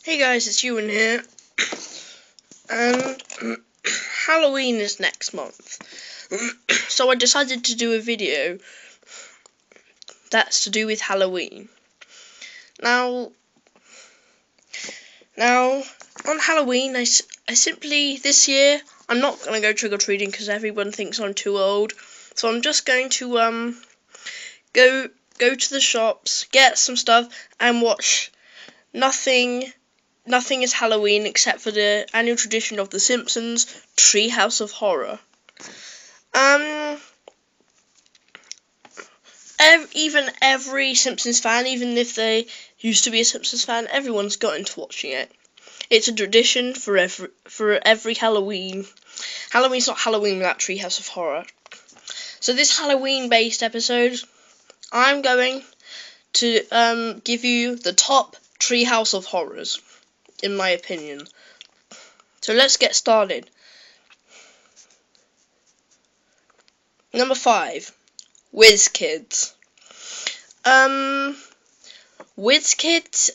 Hey guys, it's Ewan here, and Halloween is next month, so I decided to do a video that's to do with Halloween. Now on Halloween, I simply, this year, I'm not going to go trick-or-treating because everyone thinks I'm too old, so I'm just going to, go to the shops, get some stuff, and watch Nothing is Halloween except for the annual tradition of The Simpsons, Treehouse of Horror. Even every Simpsons fan, even if they used to be a Simpsons fan, everyone's got into watching it. It's a tradition for every Halloween. Halloween's not Halloween without Treehouse of Horror. So this Halloween-based episode, I'm going to give you the top Treehouse of Horrors, in my opinion. So let's get started. Number 5, Whiz Kids. Whiz Kids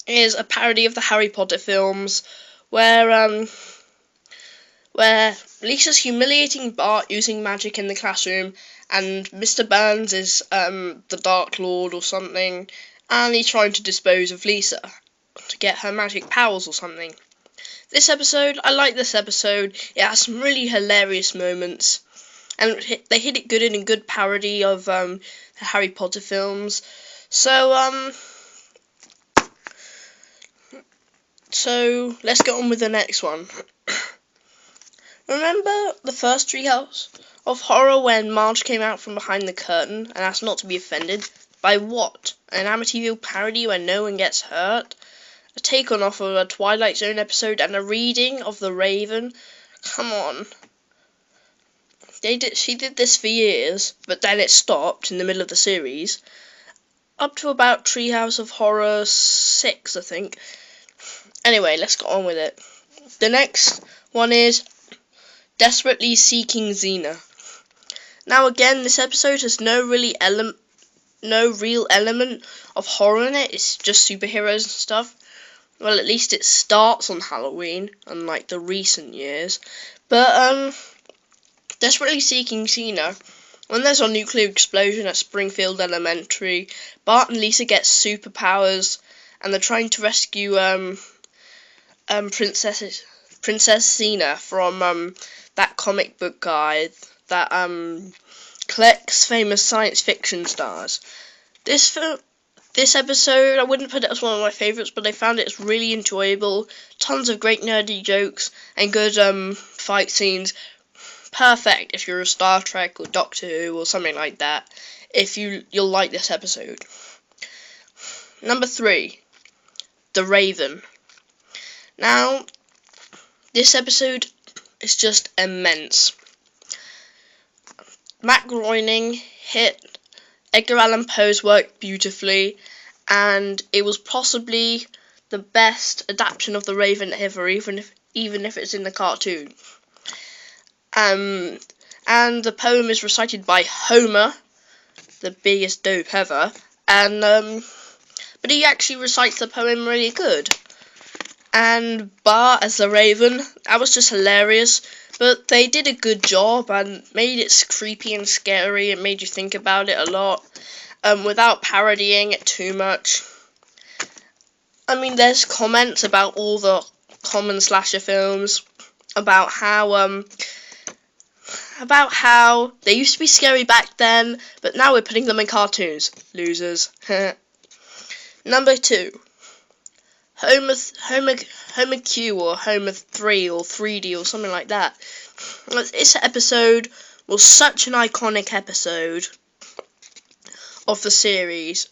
is a parody of the Harry Potter films, where Lisa's humiliating Bart using magic in the classroom, and Mr. Burns is the Dark Lord or something, and he's trying to dispose of Lisa to get her magic powers or something. This episode, I like this episode. It has some really hilarious moments, and they hit it good in a good parody of the Harry Potter films. So let's get on with the next one. Remember the first Treehouse of Horror when Marge came out from behind the curtain and asked not to be offended? By what? An Amityville parody where no one gets hurt? A take-on off of a Twilight Zone episode and a reading of The Raven? Come on. She did this for years, but then it stopped in the middle of the series. Up to about Treehouse of Horror 6, I think. Anyway, let's get on with it. The next one is Desperately Seeking Xena. Now again, this episode has no real element of horror in it. It's just superheroes and stuff. Well, at least it starts on Halloween, unlike the recent years. But Desperately Seeking Xena, when there's a nuclear explosion at Springfield Elementary, Bart and Lisa get superpowers, and they're trying to rescue Princess Xena from that comic book guy that collects famous science fiction stars. This episode, I wouldn't put it as one of my favourites, but I found it really enjoyable. Tons of great nerdy jokes and good fight scenes. Perfect if you're a Star Trek or Doctor Who or something like that. You'll like this episode. Number 3, The Raven. Now, this episode is just immense. Matt Groening hit Edgar Allan Poe's work beautifully, and it was possibly the best adaptation of The Raven ever, even if it's in the cartoon. And the poem is recited by Homer, the biggest dope ever, and but he actually recites the poem really good. And Bart as the Raven, that was just hilarious. But they did a good job and made it creepy and scary and made you think about it a lot, without parodying it too much. I mean, there's comments about all the common slasher films, about how they used to be scary back then, but now we're putting them in cartoons. Losers. Number 2. Homer Q or Homer 3 or 3D or something like that. This episode was such an iconic episode of the series.